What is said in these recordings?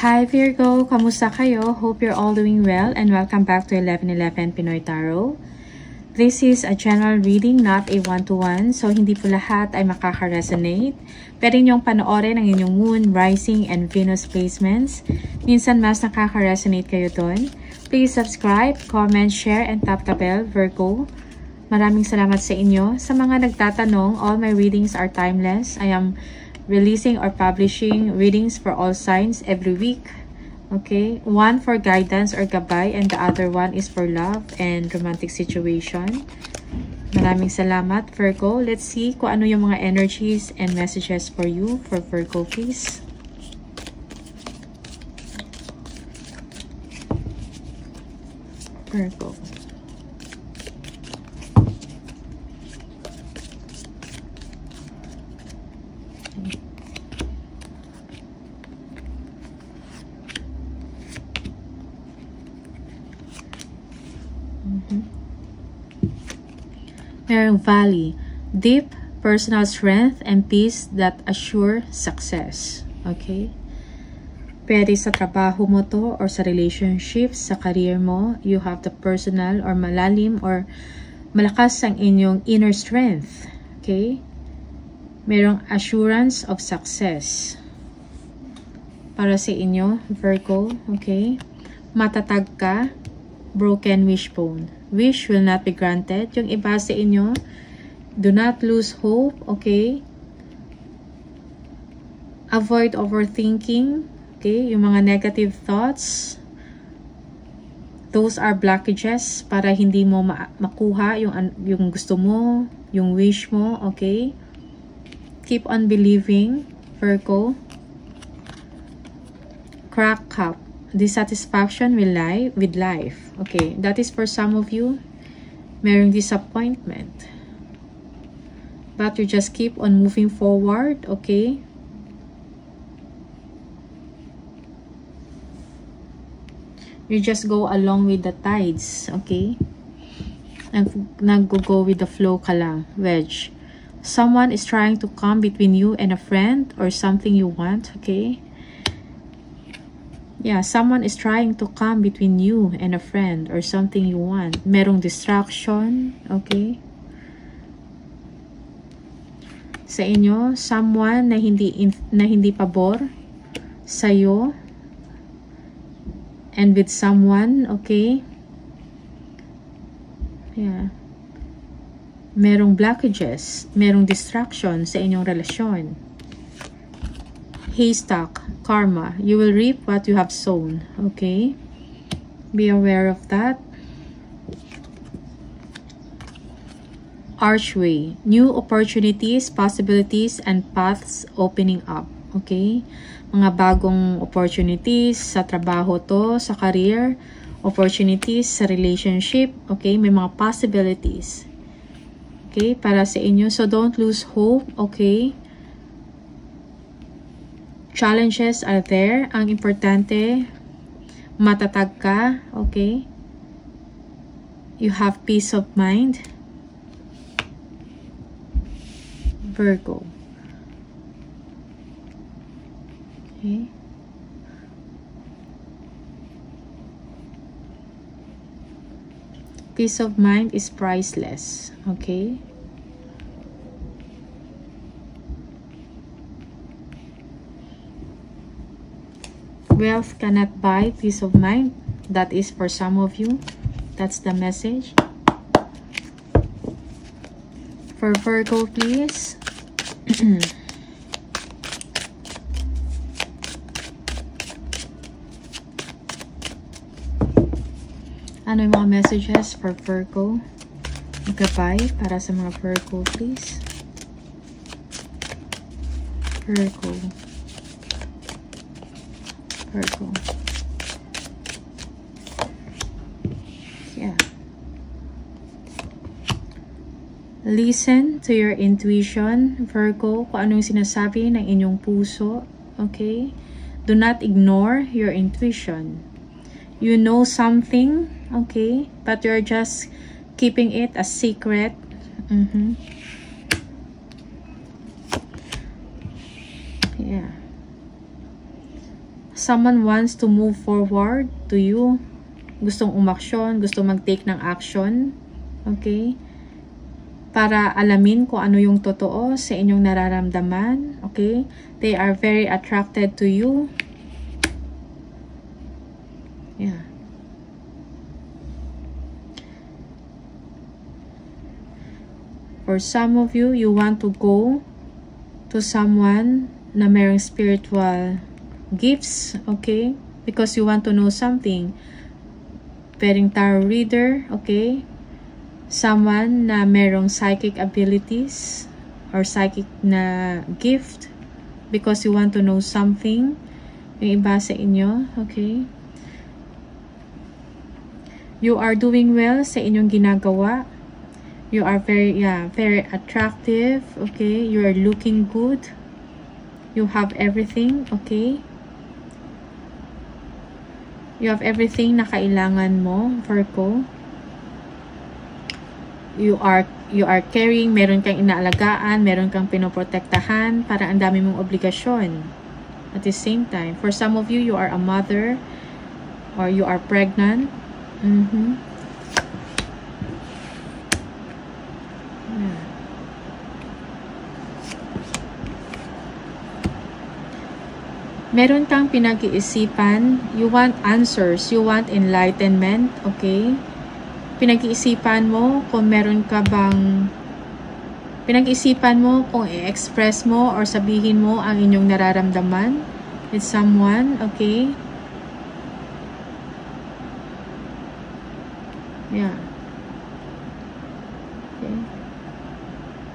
Hi Virgo, kamusta kayo? Hope you're all doing well and welcome back to 1111 Pinoy Tarot. This is a general reading, not a one-to-one, so hindi po lahat ay makaka-resonate. Pwede niyong panoorin ang inyong Moon, Rising, and Venus placements. Minsan mas nakaka-resonate kayo doon. Please subscribe, comment, share, and tap the bell, Virgo. Maraming salamat sa inyo. Sa mga nagtatanong, all my readings are timeless. I am releasing or publishing readings for all signs every week. Okay, one for guidance or gabay and the other one is for love and romantic situation. Maraming salamat, Virgo. Let's see kung ano yung mga energies and messages for you for Virgo, please. Virgo. Merong Valley, deep personal strength and peace that assure success. Okay? Pwede sa trabaho mo to or sa relationship, sa career mo, you have the personal or malalim or malakas ang inyong inner strength. Okay? Merong assurance of success. Para sa inyo, Virgo, okay? Matatag ka, broken wishbone. Wish will not be granted. Yung iba sa inyo, do not lose hope, okay? Avoid overthinking, okay? Yung mga negative thoughts, those are blockages para hindi mo makuha yung gusto mo, yung wish mo, okay? Keep on believing, Virgo. Crack cup. Dissatisfaction with life. Okay, that is for some of you. Merong disappointment. But you just keep on moving forward, okay? You just go along with the tides, okay? Nag-go with the flow ka lang. Wedge. Someone is trying to come between you and a friend or something you want, okay? Yeah, someone is trying to come between you and a friend or something you want. Merong distraction, okay? Sa inyo, someone na hindi pabor sa'yo and with someone, okay? Yeah. Merong blockages, merong distraction sa inyong relasyon. Haystack, karma. You will reap what you have sown. Okay? Be aware of that. Archway. New opportunities, possibilities, and paths opening up. Okay? Mga bagong opportunities sa trabaho to, sa career, opportunities sa relationship. Okay? May mga possibilities. Okay? Para sa inyo. So, don't lose hope. Okay? Challenges are there. Ang importante, matatag ka, okay? You have peace of mind. Virgo. Okay. Peace of mind is priceless, okay? Wealth cannot buy peace of mind. That is for some of you. That's the message. For Virgo, please. Ano yung mga messages for Virgo? Gabay para sa mga Virgo, please. Virgo. Virgo. Yeah. Listen to your intuition, Virgo, kung ano yung sinasabi ng inyong puso, okay? Do not ignore your intuition. You know something, okay? But you're just keeping it a secret. Yeah. someone wants to move forward to you. Gustong umaksyon, gustong mag-take ng action. Okay? Para alamin kung ano yung totoo sa inyong nararamdaman. Okay? They are very attracted to you. Yeah. For some of you, you want to go to someone na mayroong spiritual gifts, okay? Because you want to know something. Pwedeng tarot reader, okay? Someone na mayroong psychic abilities or psychic na gift because you want to know something. Yung iba sa inyo, okay? You are doing well sa inyong ginagawa. You are very attractive, okay? You are looking good. You have everything, okay? You have everything na kailangan mo, Virgo. You are caring, meron kang inaalagaan, meron kang pinoprotektahan, para ang dami mong obligasyon. At the same time, for some of you, you are a mother or you are pregnant. Meron kang pinag-iisipan, you want answers, you want enlightenment, okay? Pinag-iisipan mo kung meron ka bang, pinag-iisipan mo kung i-express mo or sabihin mo ang inyong nararamdaman with someone, okay? Yeah. Okay.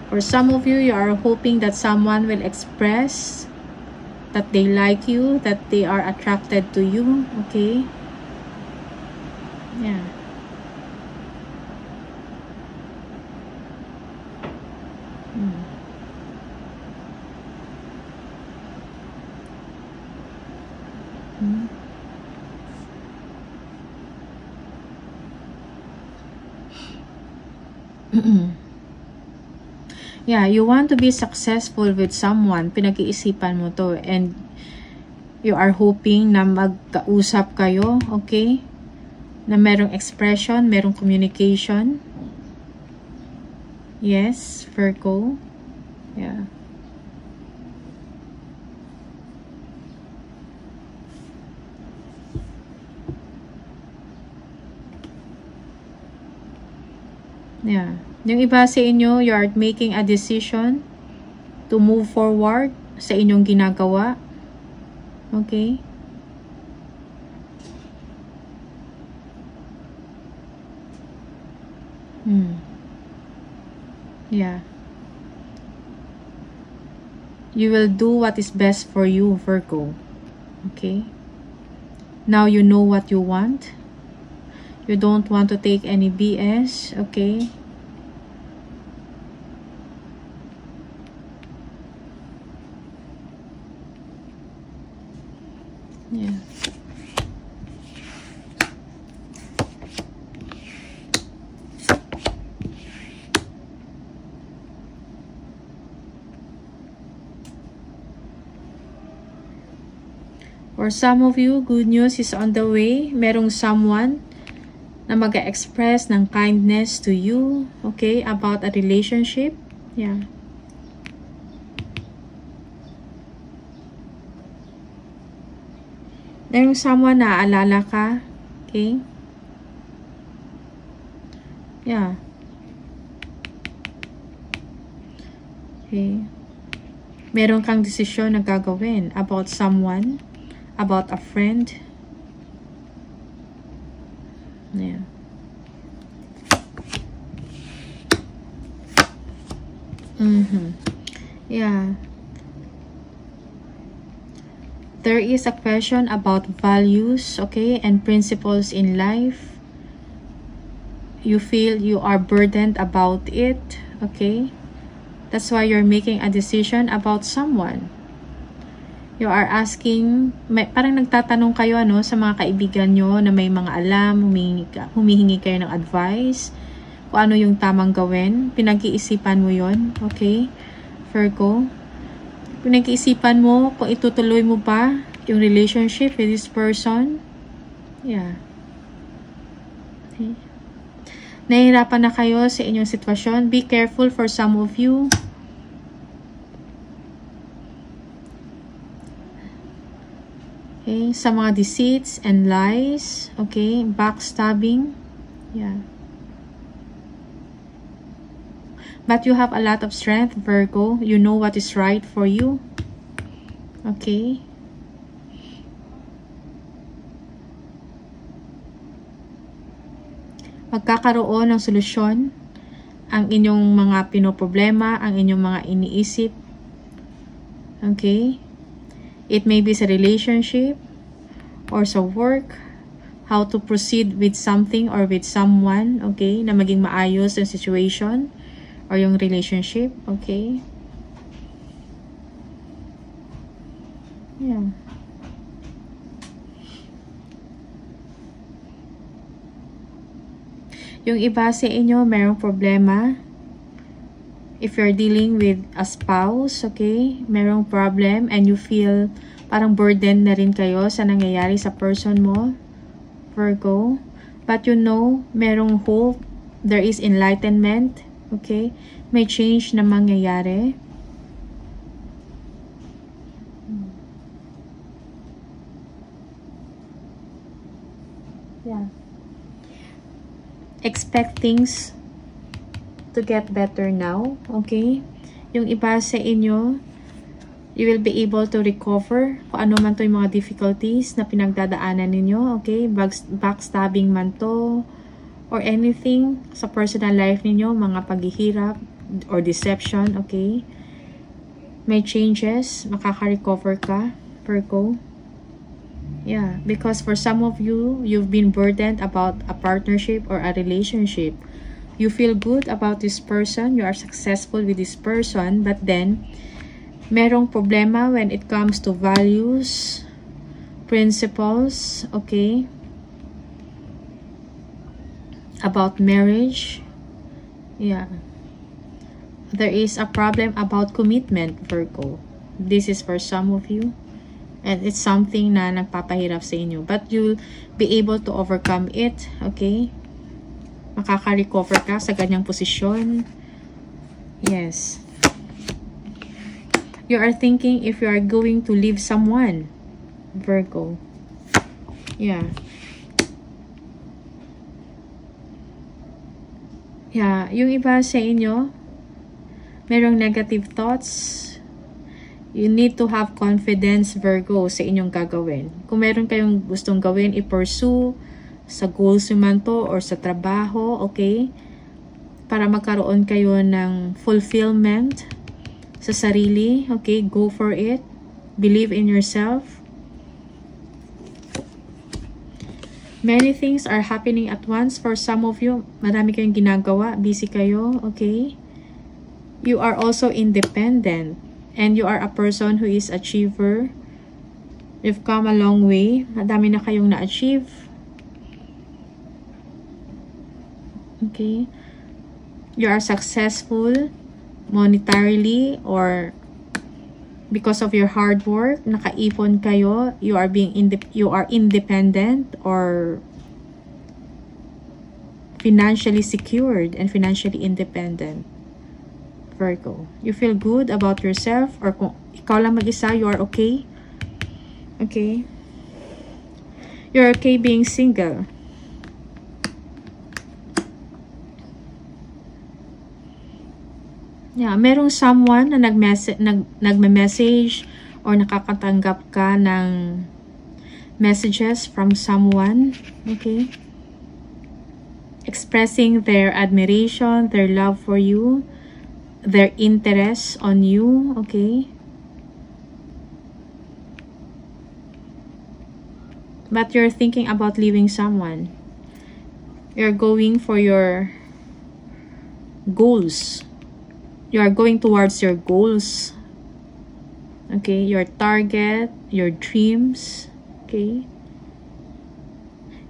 For some of you, you are hoping that someone will express that they like you, that they are attracted to you, okay? Yeah. Yeah, you want to be successful with someone. Pinag-iisipan mo to. And you are hoping na magkausap kayo, okay? Na merong expression, merong communication. Yes, Virgo. Yeah. Yeah. Yung iba sa inyo, you are making a decision to move forward sa inyong ginagawa. Okay? Yeah. You will do what is best for you, Virgo. Okay? Now you know what you want. You don't want to take any BS. Okay? Yeah. For some of you, good news is on the way. Merong someone na mag-express ng kindness to you, okay, about a relationship. Yeah. Merong someone na aalala ka, okay? Yeah. Okay. Meron kang desisyon na gagawin about someone, about a friend. Yeah. Yeah. There is a question about values, okay, and principles in life. You feel you are burdened about it, okay? That's why you're making a decision about someone. You are asking, parang nagtatanong kayo ano, sa mga kaibigan nyo na may mga alam, humihingi kayo ng advice, kung ano yung tamang gawin. Pinag-iisipan mo yon, okay, Virgo? Pinag-iisipan mo kung itutuloy mo ba yung relationship with this person. Yeah. Okay. Nahihirapan na kayo sa inyong sitwasyon. Be careful for some of you. Okay, sa mga deceits and lies. Okay, backstabbing. Yeah. But you have a lot of strength, Virgo. You know what is right for you. Okay. Magkakaroon ng solusyon ang inyong mga pinoproblema, ang inyong mga iniisip. Okay? It may be sa relationship or sa work, how to proceed with something or with someone, okay? Na maging maayos yung situation or yung relationship, okay? Yeah. Yung iba sa inyo, mayroong problema. If you're dealing with a spouse, okay, mayroong problem and you feel parang burden na rin kayo sa nangyayari sa person mo, Virgo. But you know, mayroong hope. There is enlightenment, okay? May change na mangyayari. Yeah. Expect things to get better now, okay? Yung iba sa inyo, you will be able to recover kung ano man to yung mga difficulties na pinagdadaanan ninyo, okay? Backstabbing man to, or anything sa personal life ninyo, mga paghihirap or deception, okay? May changes, makaka-recover ka, Virgo. Yeah, because for some of you, you've been burdened about a partnership or a relationship. You feel good about this person, you are successful with this person, but then, merong problema when it comes to values, principles, okay? About marriage. Yeah. There is a problem about commitment, Virgo. This is for some of you. And it's something na nagpapahirap sa inyo. But you'll be able to overcome it. Okay? Makaka-recover ka sa ganyang posisyon. Yes. You are thinking if you are going to leave someone. Virgo. Yeah. Yeah. Yung iba sa inyo, merong negative thoughts. You need to have confidence, Virgo, sa inyong gagawin. Kung meron kayong gustong gawin, i-pursue sa goals man to or sa trabaho, okay? Para magkaroon kayo ng fulfillment sa sarili, okay? Go for it. Believe in yourself. Many things are happening at once for some of you. Marami kayong ginagawa. Busy kayo, okay? You are also independent. And you are a person who is achiever. You've come a long way. Madami na kayong na-achieve. Okay. You are successful monetarily or because of your hard work. Nakaipon kayo. You are independent or financially secured and financially independent. Virgo. You feel good about yourself or kung ikaw lang mag-isa, you are okay. Okay? You're okay being single. Yeah, merong someone na nagme-message or nakakatanggap ka ng messages from someone. Okay? Expressing their admiration, their love for you, their interest on you, okay? But you're thinking about leaving someone. You're going for your goals. You are going towards your goals. Okay? Your target, your dreams, okay?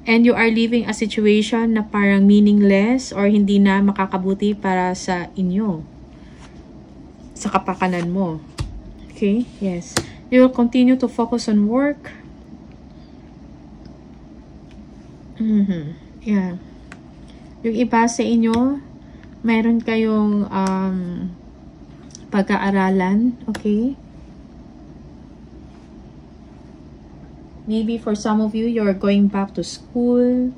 And you are leaving a situation na parang meaningless or hindi na makakabuti para sa inyo. Sa kapakanan mo. Okay? Yes. You will continue to focus on work. Yeah. Yung iba sa inyo, mayroon kayong pag-aaralan, okay? Maybe for some of you, you're going back to school.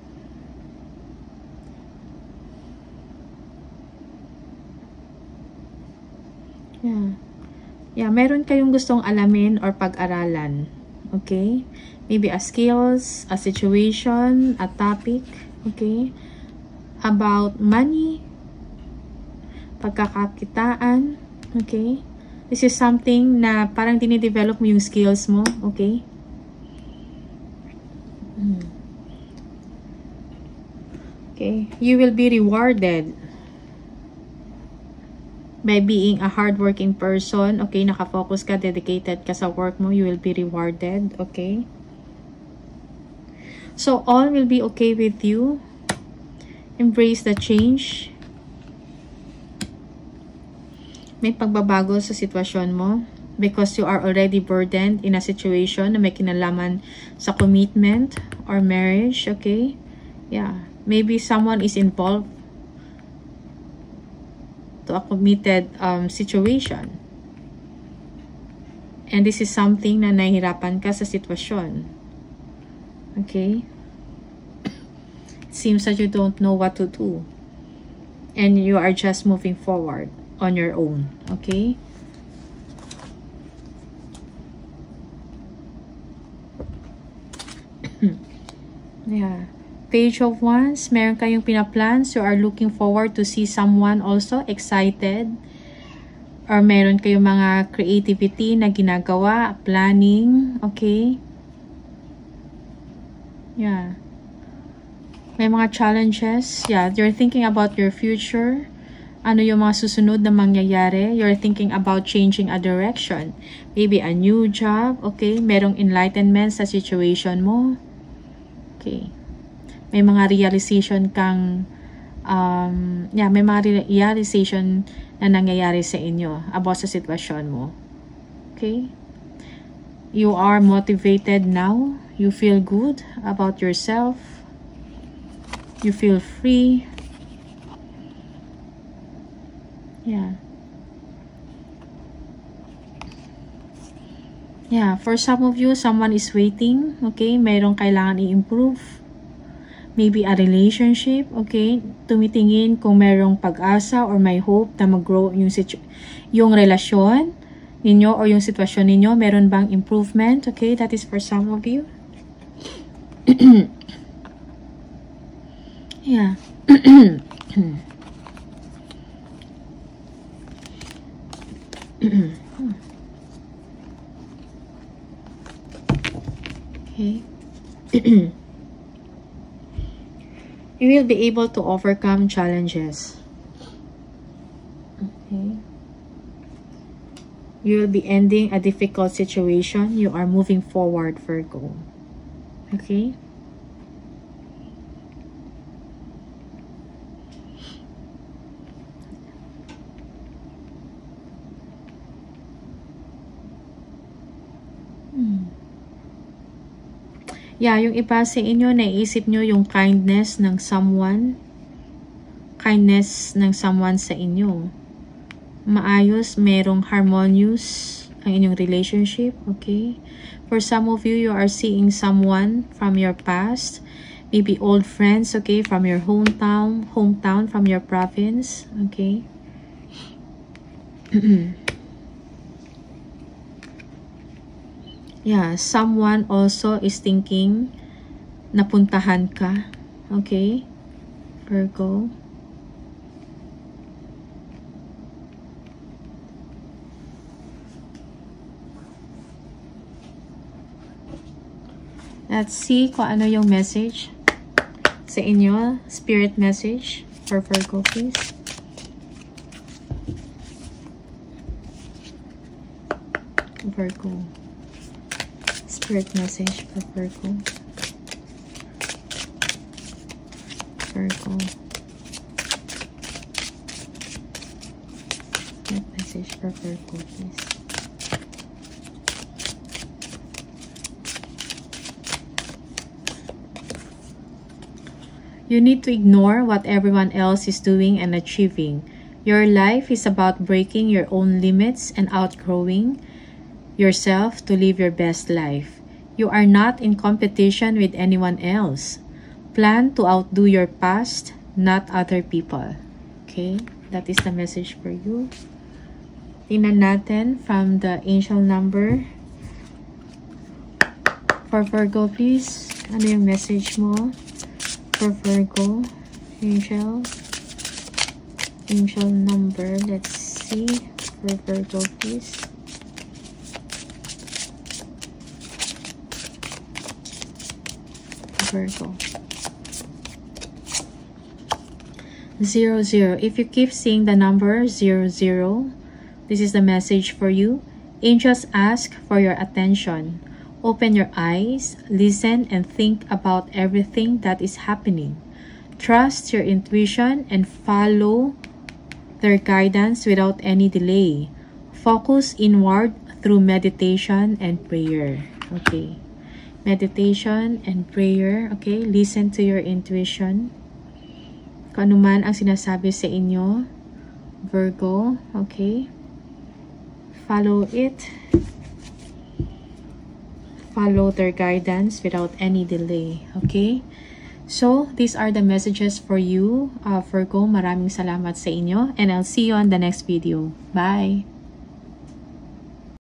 Yeah, meron kayong gustong alamin or pag-aralan. Okay? Maybe a skills, a situation, a topic. Okay? About money, pagkakakitaan. Okay? This is something na parang dinidevelop mo yung skills mo. Okay? Okay? You will be rewarded by being a hardworking person. Okay, nakafocus ka, dedicated ka sa work mo, you will be rewarded. Okay, so all will be okay with you. Embrace the change. May pagbabago sa sitwasyon mo because you are already burdened in a situation na may kinalaman sa commitment or marriage. Okay, yeah, maybe someone is involved to a committed situation. And this is something na nahihirapan ka sa sitwasyon. Okay? It seems that you don't know what to do. And you are just moving forward on your own. Okay? Yeah. Page of Wands, meron kayong pinaplans. You are looking forward to see someone also excited. Or meron kayong mga creativity na ginagawa, planning. Okay? Yeah. May mga challenges. Yeah, you're thinking about your future. Ano yung mga susunod na mangyayari. You're thinking about changing a direction. Maybe a new job. Okay? Merong enlightenment sa situation mo. Okay. May mga realization kang may mga realization na nangyayari sa inyo about sa sitwasyon mo. Okay? You are motivated now. You feel good about yourself. You feel free. Yeah. Yeah, for some of you, someone is waiting. Okay? Mayroong kailangan i-improve. Maybe a relationship, okay? Tumitingin kung merong pag-asa or may hope na mag-grow yung relasyon ninyo or yung sitwasyon ninyo. Meron bang improvement? Okay, that is for some of you. Yeah. Okay. You will be able to overcome challenges. Okay. You will be ending a difficult situation. You are moving forward, Virgo. Okay. Yeah, yung iba sa inyo, naisip nyo yung kindness ng someone. Kindness ng someone sa inyo. Maayos, merong harmonious ang inyong relationship, okay? For some of you, you are seeing someone from your past. Maybe old friends, okay? From your hometown, from your province, okay? Yeah, someone also is thinking napuntahan ka. Okay? Virgo. Let's see kung ano yung message sa inyo. Spirit message for Virgo, please. Virgo. Spirit message for Virgo. Virgo. Spirit message for Virgo, please. You need to ignore what everyone else is doing and achieving. Your life is about breaking your own limits and outgrowing yourself to live your best life. You are not in competition with anyone else. Plan to outdo your past, not other people. Okay, that is the message for you. Tingnan natin from the angel number. For Virgo, please. Ano yung message mo? For Virgo, angel. Angel number, let's see. For Virgo, please. Virgo. 00. If you keep seeing the number 00, this is the message for you. Angels ask for your attention. Open your eyes, listen, and think about everything that is happening. Trust your intuition and follow their guidance without any delay. Focus inward through meditation and prayer. Okay. Meditation and prayer. Okay. Listen to your intuition. Kung ano man ang sinasabi sa inyo, Virgo. Okay. Follow it. Follow their guidance without any delay. Okay? So, these are the messages for you, Virgo. Maraming salamat sa inyo. And I'll see you on the next video. Bye!